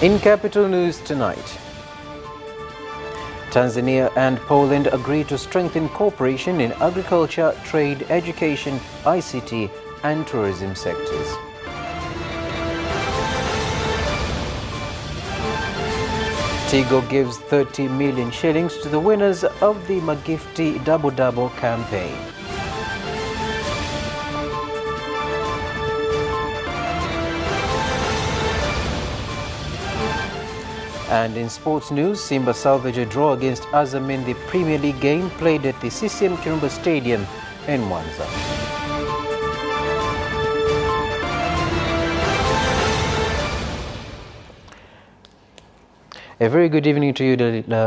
In Capital News tonight, Tanzania and Poland agree to strengthen cooperation in agriculture, trade, education, ICT and tourism sectors. Tigo gives 30 million shillings to the winners of the Magifti Double Double campaign. And in sports news, Simba salvaged a draw against Azam in the Premier League game played at the CCM Kirumba Stadium in Mwanza. A very good evening to you,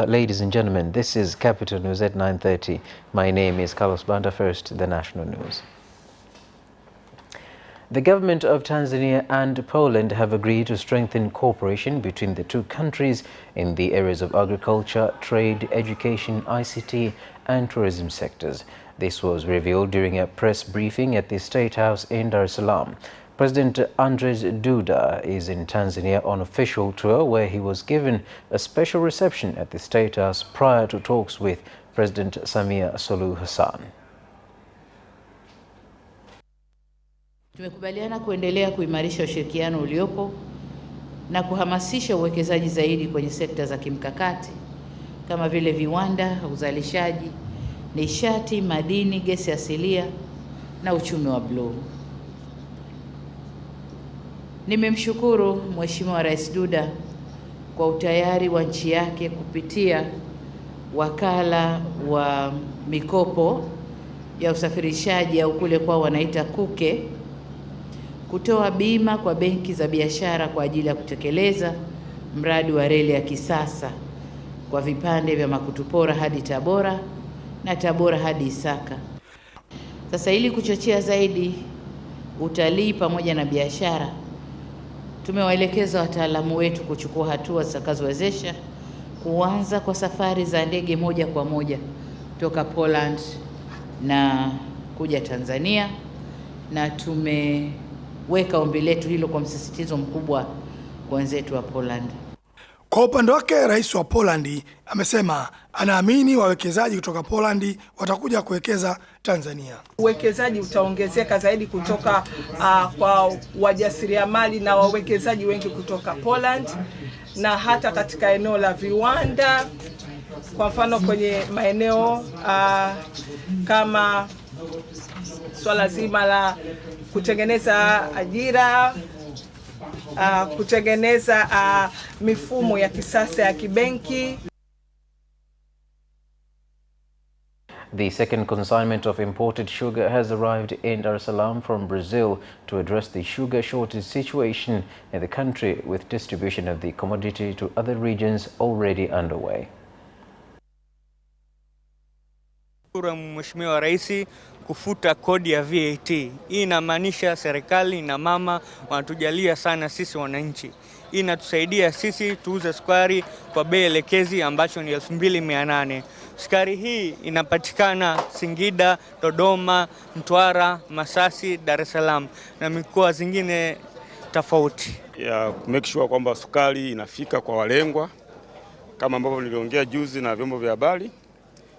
ladies and gentlemen. This is Capital News at 9:30. My name is Carlos Banda. First, the national news. The government of Tanzania and Poland have agreed to strengthen cooperation between the two countries in the areas of agriculture, trade, education, ICT and tourism sectors. This was revealed during a press briefing at the State House in Dar es Salaam. President Andrzej Duda is in Tanzania on official tour, where he was given a special reception at the State House prior to talks with President Samia Suluhu Hassan. Tumekubaliana kuendelea kuimarisha ushirikiano uliopo na kuhamasisha uwekezaji zaidi kwenye sekta za kimkakati kama vile viwanda, uzalishaji, nishati, madini, gesi asilia na uchumi wa bluu. Nimemshukuru Mheshimiwa Rais Duda kwa utayari wa nchi yake kupitia wakala wa mikopo ya usafirishaji au kule kwa wanaita KUKE kutoa bima kwa benki za biashara kwa ajili ya kutekeleza mradi wa reli ya kisasa kwa vipande vya Makutupora hadi Tabora na Tabora hadi Isaka. Sasa ili kuchochea zaidi utalii pamoja na biashara, tumewaelekeza wataalamu wetu kuchukua hatua zitakazowezesha kuanza kwa safari za ndege moja kwa moja kutoka Poland na kuja Tanzania, na tumeweka ombi letu hilo kwa msisitizo mkubwa kwa wenzetu wa Poland. Kwa upande wake, rais wa Poland amesema anaamini wawekezaji kutoka Poland watakuja kuwekeza Tanzania. Uwekezaji utaongezeka zaidi kutoka kwa wajasiriamali na wawekezaji wengi kutoka Poland, na hata katika eneo la viwanda, kwa mfano kwenye maeneo kama swala zima la kutengeneza ajira, kutengeneza mifumo ya kisasa ya kibenki. The second consignment of imported sugar has arrived in Dar es Salaam from Brazil to address the sugar shortage situation in the country, with distribution of the commodity to other regions already underway. Mheshimiwa Rais kufuta kodi ya VAT. Hii inamaanisha serikali na mama wanatujalia sana sisi wananchi. Hii inatusaidia sisi tuuze sukari kwa bei elekezi ambacho ni 2800. Sukari hii inapatikana Singida, Dodoma, Mtwara, Masasi, Dar es Salaam na mikoa zingine tofauti. Ya make sure kwamba sukari inafika kwa walengwa, kama ambavyo niliongea juzi na vyombo vya habari,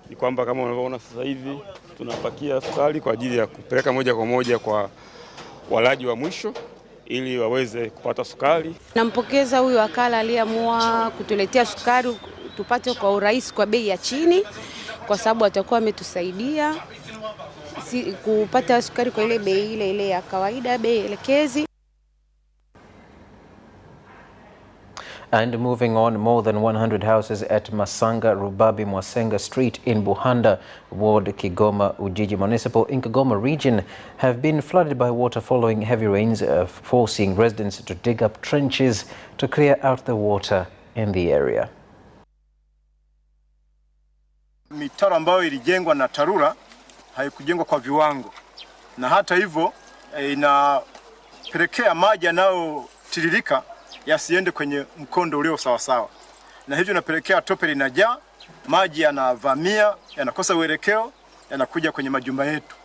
ni kwamba kama unavyoona sasa hivi tunapakia sukari kwa ajili ya kupeleka moja kwa moja kwa walaji wa mwisho ili waweze kupata sukari. Nampokeza huyu wakala aliyeamua kutuletea sukari tupate kwa urahisi kwa bei ya chini, kwa sababu atakuwa ametusaidia kupata sukari kwa ile bei ile ya kawaida, bei elekezi. And moving on, more than 100 houses at Masanga Rubabi Mwasenga Street in Buhanda Ward, Kigoma Ujiji Municipal in Kigoma region have been flooded by water following heavy rains, forcing residents to dig up trenches to clear out the water in the area. Mitaro ambayo ilijengwa na TARURA haikujengwa kwa viwango, na hata hivyo inapelekea maji yanayotiririka yasiende kwenye mkondo ulio sawa sawa, na hivyo inapelekea tope linajaa, maji yanavamia, yanakosa uelekeo, yanakuja kwenye majumba yetu.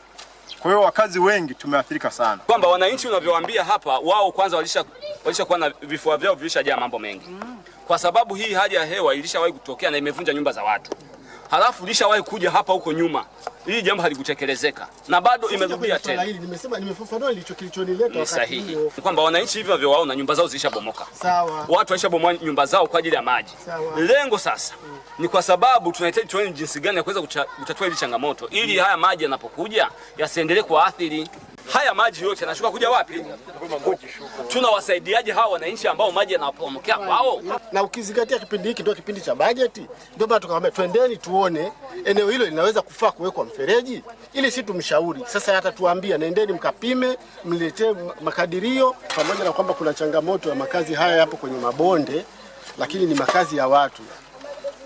Kwa hiyo wakazi wengi tumeathirika sana. Kwamba wananchi unavyowaambia hapa, wao kwanza walisha kuwa na vifua vyao vilishajaa mambo mengi. Kwa sababu hii hali ya hewa ilishawahi kutokea na imevunja nyumba za watu. Halafu ilishawahi kuja hapa huko nyuma. Hili jambo halikutekelezeka na bado imerudia tena. Nimefafanua kilichonileta wakati huo. Kwamba wananchi hivyo waona nyumba zao zilishabomoka. Sawa. Watu walishabomoa nyumba zao kwa ajili ya maji. Sawa. Lengo sasa ni kwa sababu tunahitaji tuone jinsi gani ya kuweza kutatua hili changamoto ili haya maji yanapokuja yasiendelee kuathiri. Haya maji yote yanashuka kuja wapi? Tunawasaidiaje hawa wananchi ambao maji yanapomokea kwao? Na ukizingatia kipindi hiki ndio kipindi cha bajeti, ndio maana tukamwambia twendeni tuone eneo hilo linaweza kufaa kuwekwa mfereji ili si tumshauri. Sasa hata tuambia nendeni mkapime, mletee makadirio, pamoja na kwamba kuna changamoto ya makazi haya yapo kwenye mabonde, lakini ni makazi ya watu.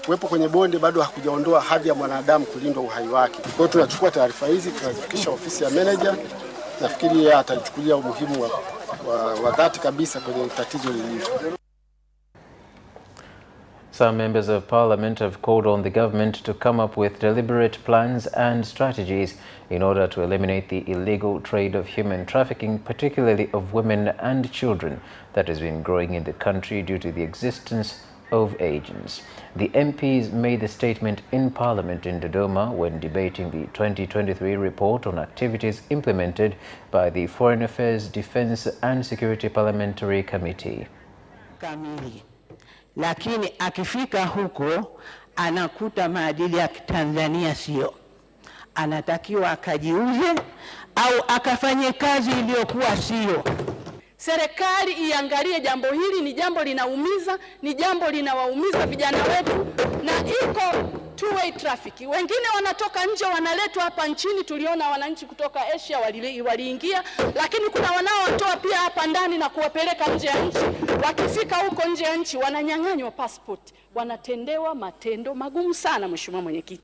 Kuwepo kwenye bonde bado hakujaondoa hadhi ya mwanadamu kulindwa uhai wake. Kwa hiyo tunachukua taarifa hizi tunazifikisha ofisi ya manager. Nafikiri yeye atachukulia umuhimu wa dhati kabisa kwenye tatizo lililo. Some members of parliament have called on the government to come up with deliberate plans and strategies in order to eliminate the illegal trade of human trafficking, particularly of women and children, that has been growing in the country due to the existence of agents. The MPs made the statement in Parliament in Dodoma when debating the 2023 report on activities implemented by the Foreign Affairs, Defence and Security Parliamentary Committee. Kamili. Lakini akifika huko anakuta maadili ya Tanzania sio. Anatakiwa akajiuze au akafanye kazi iliyokuwa sio. Serikali iangalie jambo hili, ni jambo linaumiza, ni jambo linawaumiza vijana wetu, na iko two-way traffic. Wengine wanatoka nje wanaletwa hapa nchini, tuliona wananchi kutoka Asia waliingia, lakini kuna wanaotoa pia hapa ndani na kuwapeleka nje ya nchi. Wakifika huko nje ya nchi wananyang'anywa passport, wanatendewa matendo magumu sana, Mheshimiwa Mwenyekiti.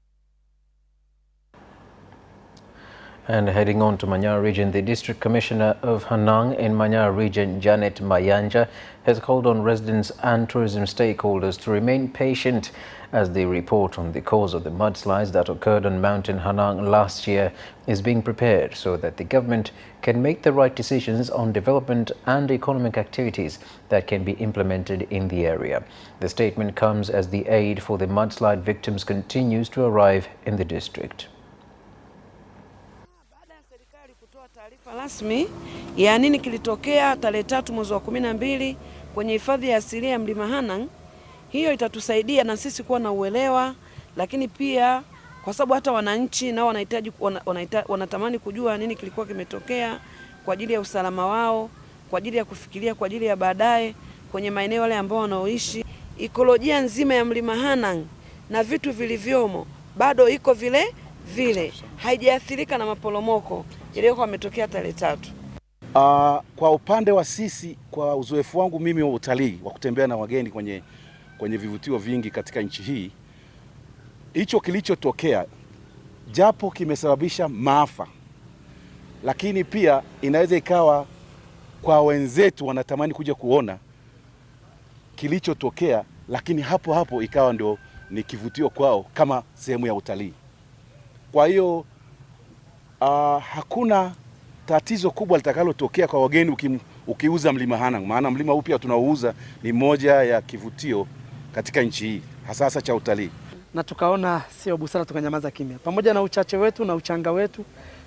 And heading on to Manyara region, the District Commissioner of Hanang in Manyara region, Janet Mayanja, has called on residents and tourism stakeholders to remain patient as the report on the cause of the mudslides that occurred on Mountain Hanang last year is being prepared so that the government can make the right decisions on development and economic activities that can be implemented in the area. The statement comes as the aid for the mudslide victims continues to arrive in the district. Rasmi ya nini kilitokea tarehe 3 mwezi wa 12 kwenye hifadhi ya asilia ya Mlima Hanang. Hiyo itatusaidia na sisi kuwa na uelewa, lakini pia kwa sababu hata wananchi nao wanatamani kujua nini kilikuwa kimetokea kwa ajili ya usalama wao, kwa ajili ya kufikiria kwa ajili ya baadaye kwenye maeneo yale ambao wanaoishi. Ekolojia nzima ya Mlima Hanang na vitu vilivyomo bado iko vile vile, haijaathirika na maporomoko yaliyokuwa yametokea tarehe 3. Kwa upande wa sisi, kwa uzoefu wangu mimi wa utalii wa kutembea na wageni kwenye vivutio vingi katika nchi hii, hicho kilichotokea japo kimesababisha maafa, lakini pia inaweza ikawa kwa wenzetu wanatamani kuja kuona kilichotokea, lakini hapo hapo ikawa ndio ni kivutio kwao kama sehemu ya utalii. Kwa hiyo hakuna tatizo kubwa litakalotokea kwa wageni ukiuza Mlima Hanang, maana mlima upya tunaouza ni moja ya kivutio katika nchi hii hasa cha utalii. Na tukaona sio busara tukanyamaza kimya. Pamoja na uchache wetu na uchanga wetu,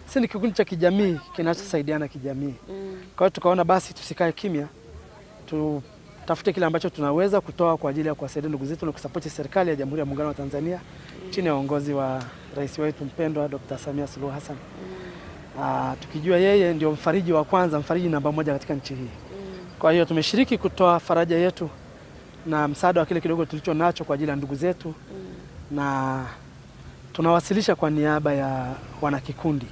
sisi ni kikundi cha kijamii kinachosaidiana kijamii. Kwa hiyo tukaona basi tusikae kimya, tutafute kile ambacho tunaweza kutoa kwa ajili ya kuwasaidia ndugu zetu na kusapoti serikali ya Jamhuri ya Muungano wa Tanzania chini ya uongozi wa Rais wetu mpendwa Dr. Samia Suluhu Hassan. Tukijua yeye ndio mfariji wa kwanza, mfariji namba 1 katika nchi hii. Kwa hiyo tumeshiriki kutoa faraja yetu na msaada wa kile kidogo tulicho nacho kwa ajili ya ndugu zetu, na tunawasilisha kwa niaba ya wanakikundi.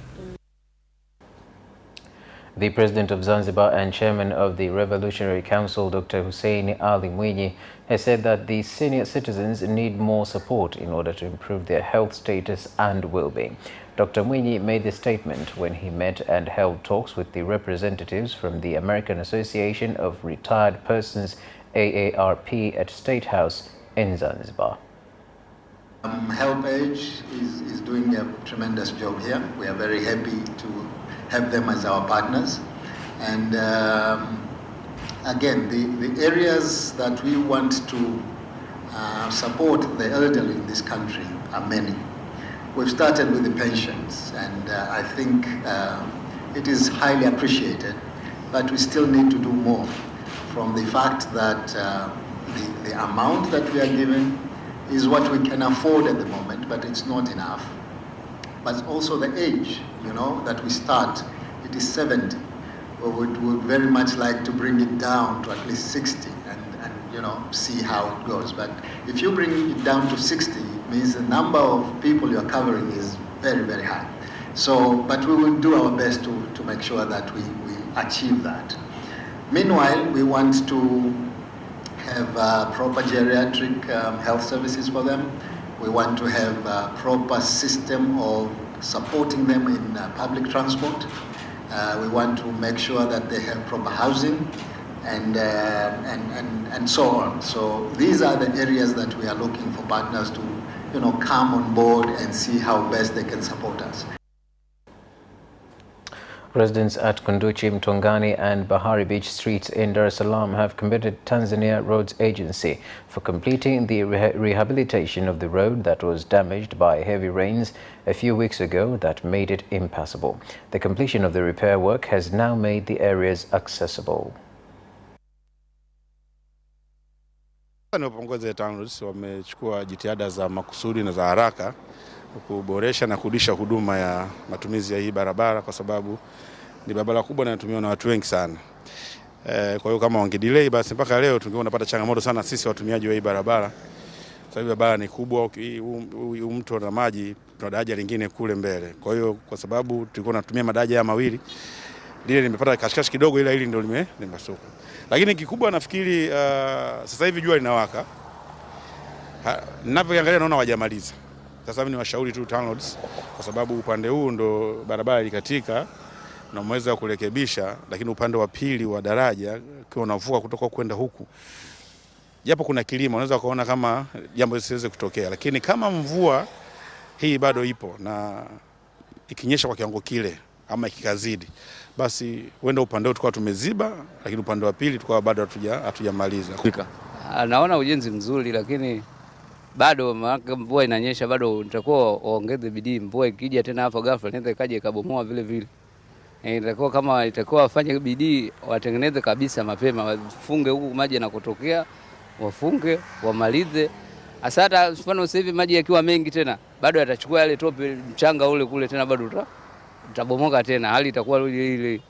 The President of Zanzibar and Chairman of the Revolutionary Council, Dr. Hussein Ali Mwinyi, has said that the senior citizens need more support in order to improve their health status and well-being. Dr. Mwinyi made this statement when he met and held talks with the representatives from the American Association of Retired Persons, AARP, at State House in Zanzibar. HelpAge is doing a tremendous job here. We are very happy to have them as our partners. And again, the areas that we want to support the elderly in this country are many. We've started with the pensions, and I think it is highly appreciated, but we still need to do more, from the fact that the amount that we are given is what we can afford at the moment, but it's not enough. But also the age, that we start, it is 70. We would very much like to bring it down to at least 60 and see how it goes. But if you bring it down to 60, it means the number of people you're covering is very, very high. So, but we will do our best to make sure that we achieve that. Meanwhile, we want to have proper geriatric health services for them. We want to have a proper system of supporting them in public transport. We want to make sure that they have proper housing and so on. So these are the areas that we are looking for partners to, come on board and see how best they can support us. Residents at Kunduchi, Mtongani and Bahari Beach streets in Dar es Salaam have committed Tanzania Roads Agency for completing the rehabilitation of the road that was damaged by heavy rains a few weeks ago that made it impassable. The completion of the repair work has now made the areas accessible. Niwapongeze TANROADS, wamechukua jitihada za makusudi na za haraka kuboresha na kurudisha huduma ya matumizi ya hii barabara, kwa sababu ni barabara kubwa na inatumiwa na watu wengi sana. Kwa hiyo kama wangedelay, basi mpaka leo tungekuwa tunapata changamoto sana sisi watumiaji wa hii barabara. Sababu barabara ni kubwa, mto na maji, tuna daraja lingine kule mbele. Kwa hiyo kwa sababu tulikuwa tunatumia madaraja ya mawili, lile limepata kashikashi kidogo, ila hili ndio limepasuka. Lakini kikubwa nafikiri sasa hivi jua linawaka. Ninavyoangalia naona hawajamaliza. Sasa mimi ni washauri tu TANROADS, kwa sababu upande huu ndo barabara ilikatika na mweza kurekebisha, lakini upande wa pili wa daraja kwa unavuka kutoka kwenda huku, japo kuna kilimo unaweza kuona kama jambo lisiweze kutokea, lakini kama mvua hii bado ipo na ikinyesha kwa kiwango kile ama ikikazidi, basi wenda upande huu tukao tumeziba, lakini upande wa pili tukao bado hatujamaliza. Naona ujenzi mzuri, lakini bado mvua inanyesha, bado nitakuwa waongeze bidii. Mvua ikija tena hapo ghafla inaweza ikaje ikabomoa vile vile. Itakuwa kama wafanye bidii, watengeneze kabisa mapema, wafunge huku maji yanakotokea, wafunge, wamalize. Hata mfano sasa hivi maji yakiwa mengi tena, bado yatachukua yale tope, mchanga ule kule tena bado utabomoka tena, hali itakuwa ile.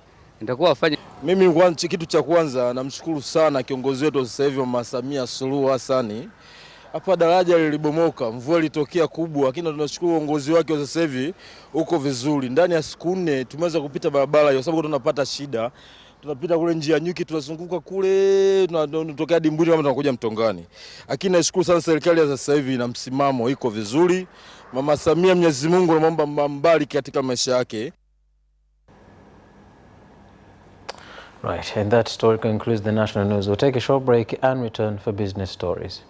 Nitakuwa wafanye. Mimi kitu cha kwanza namshukuru sana kiongozi wetu sasa hivi Mama Samia Suluhu Hassan. Hapa daraja lilibomoka, mvua ilitokea kubwa, lakini tunashukuru uongozi wake sasa hivi uko vizuri. Ndani ya siku 4 tumeweza kupita barabara hiyo, sababu tunapata shida. Tunapita kule njia nyuki, tunazunguka kule, tunatokea Dimbuni kama tunakuja Mtongani. Lakini nashukuru sana serikali ya sasa hivi na msimamo iko vizuri. Mama Samia, Mwenyezi Mungu anamwomba mbariki katika maisha yake. Right, and that story concludes the national news. We'll take a short break and return for business stories.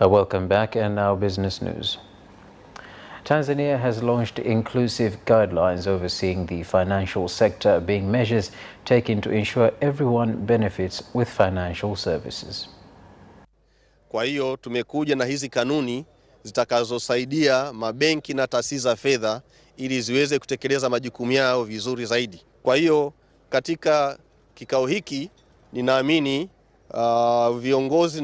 Welcome back, and now business news. Tanzania has launched inclusive guidelines overseeing the financial sector, being measures taken to ensure everyone benefits with financial services. Kwa hiyo tumekuja na hizi kanuni zitakazosaidia mabenki na taasisi za fedha ili ziweze kutekeleza majukumu yao vizuri zaidi. Kwa hiyo katika kikao hiki ninaamini viongozi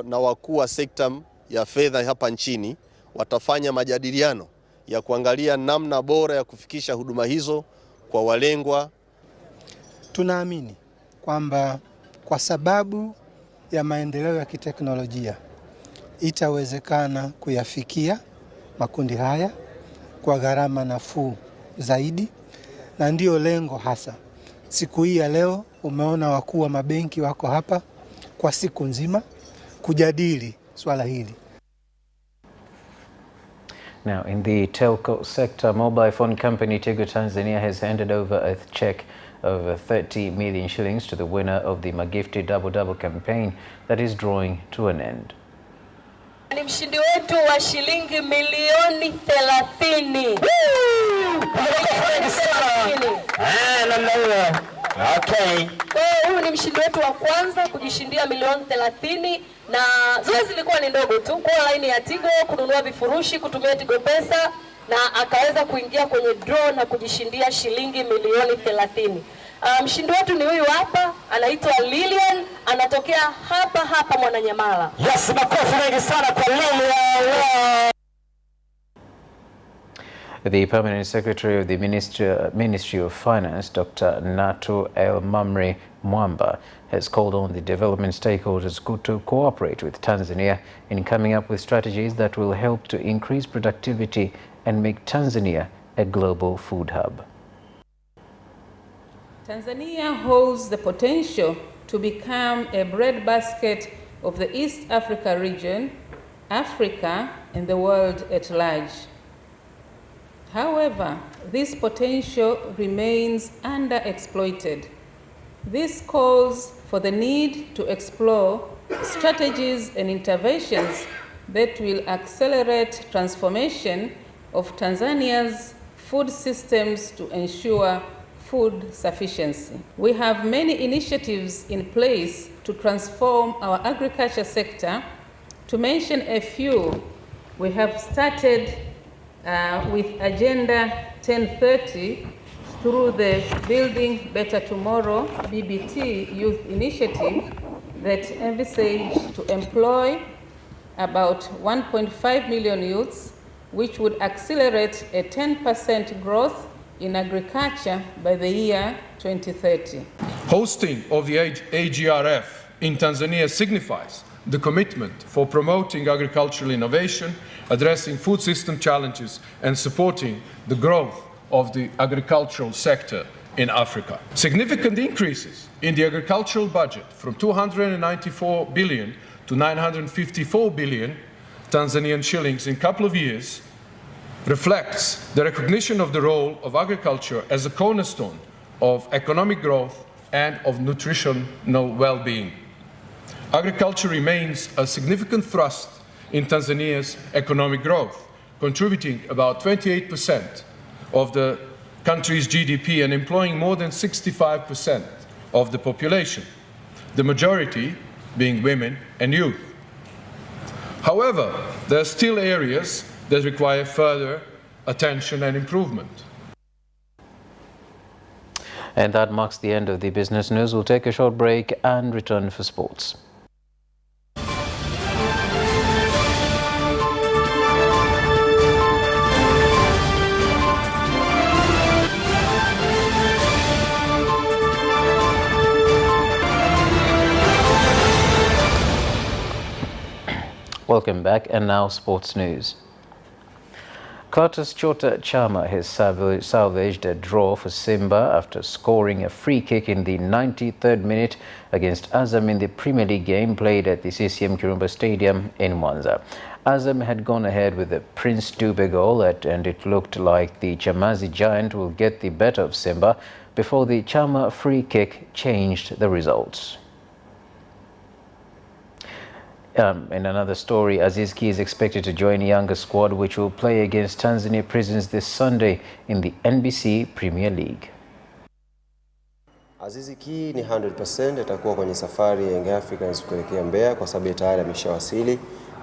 na wakuu wa sekta ya fedha hapa nchini watafanya majadiliano ya kuangalia namna bora ya kufikisha huduma hizo kwa walengwa. Tunaamini kwamba kwa sababu ya maendeleo ya kiteknolojia itawezekana kuyafikia makundi haya kwa gharama nafuu zaidi, na ndio lengo hasa. Siku hii ya leo umeona wakuu wa mabenki wako hapa kwa siku nzima kujadili swala hili. Now, in the telco sector, mobile phone company Tigo Tanzania has handed over a check of 30 million shillings to the winner of the Magifti Double Double campaign that is drawing to an end. Ni mshindi wetu wa shilingi milioni 30. Okay. Huyu ni mshindi wetu wa kwanza kujishindia milioni 30 na zoezi lilikuwa ni ndogo tu, kwa laini ya Tigo, kununua vifurushi kutumia Tigo Pesa na akaweza kuingia kwenye draw na kujishindia shilingi milioni 30. Mshindi wetu ni huyu hapa, anaitwa Lilian, anatokea hapa Mwananyamala. Yes, makofi mengi sana kwa Lilian. The Permanent Secretary of the Ministry of Finance, Dr. Nato El Mamre Mwamba, has called on the development stakeholders to cooperate with Tanzania in coming up with strategies that will help to increase productivity and make Tanzania a global food hub. Tanzania holds the potential to become a breadbasket of the East Africa region, Africa, and the world at large. However, this potential remains underexploited. This calls for the need to explore strategies and interventions that will accelerate transformation of Tanzania's food systems to ensure food sufficiency. We have many initiatives in place to transform our agriculture sector. To mention a few, we have started with Agenda 1030 through the Building Better Tomorrow BBT Youth Initiative that envisaged to employ about 1.5 million youths, which would accelerate a 10% growth in agriculture by the year 2030. Hosting of the AGRF in Tanzania signifies the commitment for promoting agricultural innovation, addressing food system challenges, and supporting the growth of the agricultural sector in Africa. Significant increases in the agricultural budget from 294 billion to 954 billion Tanzanian shillings in a couple of years reflects the recognition of the role of agriculture as a cornerstone of economic growth and of nutritional well-being. Agriculture remains a significant thrust in Tanzania's economic growth, contributing about 28% of the country's GDP and employing more than 65% of the population, the majority being women and youth. However, there are still areas that require further attention and improvement. And that marks the end of the business news. We'll take a short break and return for sports. Welcome back, and now sports news. Clatous Chota Chama has salvaged a draw for Simba after scoring a free kick in the 93rd minute against Azam in the Premier League game played at the CCM Kirumba Stadium in Mwanza. Azam had gone ahead with the Prince Dube goal and it looked like the Chamazi Giant will get the better of Simba before the Chama free kick changed the results. In another story, Aziz Ki is expected to join Yanga squad, which will play against Tanzania Prisons this Sunday in the NBC Premier League. Aziz Ki ni 100% atakuwa kwenye safari ya Young Africans kuelekea Mbeya kwa sababu tayari ameshawasili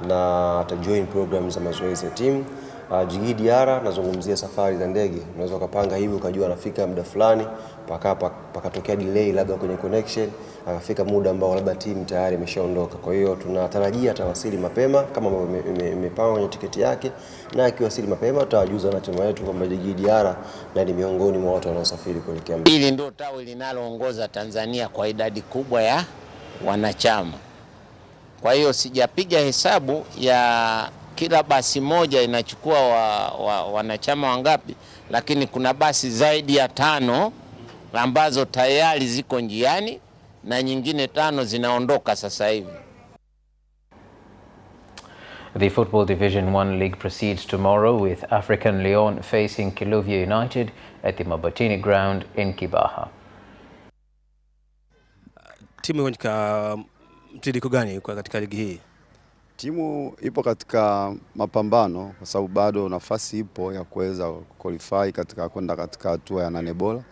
na atajoin program za mazoezi ya timu. Djigui Diarra nazungumzia safari za ndege. Unaweza kupanga hivi ukajua anafika muda fulani pakatokea delay labda kwenye connection, akafika muda ambao labda timu tayari imeshaondoka. Kwa hiyo tunatarajia atawasili mapema kama imepangwa kwenye tiketi yake, na akiwasili mapema tutawajuza wanachama wetu kwamba Djigui Diarra ni miongoni mwa watu wanaosafiri kuelekea Mbeya. Hili ndio tawi linaloongoza Tanzania kwa idadi kubwa ya wanachama. Kwa hiyo sijapiga hesabu ya kila basi moja inachukua wanachama wangapi, lakini kuna basi zaidi ya 5 ambazo tayari ziko njiani na nyingine 5 zinaondoka sasa hivi. The Football Division 1 League proceeds tomorrow with African Lyon facing Kiluvia United at the Mabatini ground in Kibaha. Timu iko katika mtiririko gani katika ligi hii? Timu ipo katika mapambano kwa sababu bado nafasi ipo ya kuweza qualify katika kwenda katika hatua ya 8 bora.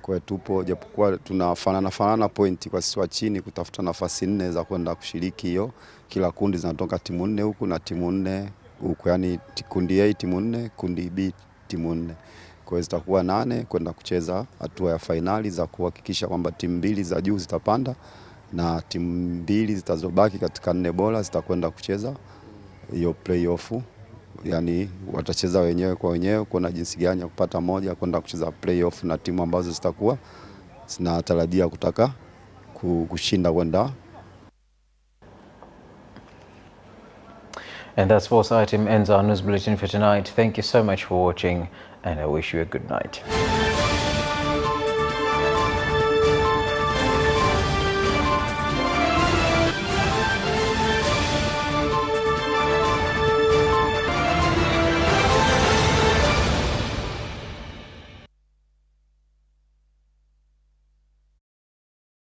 Kwa hiyo tupo, japokuwa tunafanana pointi kwa sisi wa chini kutafuta nafasi 4 za kwenda kushiriki hiyo. Kila kundi zinatoka timu 4 huku na timu 4 huku, yani kundi A timu 4, kundi B timu 4. Kwa hiyo zitakuwa 8 kwenda kucheza hatua ya finali za kuhakikisha kwamba timu 2 za juu zitapanda na timu 2 zitazobaki katika 4 bora zitakwenda kucheza hiyo playoff. Yani watacheza wenyewe kwa wenyewe kuona jinsi gani ya kupata moja kwenda kucheza playoff na timu ambazo zitakuwa zinatarajia kutaka kushinda kwenda. And that sports item ends our news bulletin for tonight. Thank you so much for watching and I wish you a good night.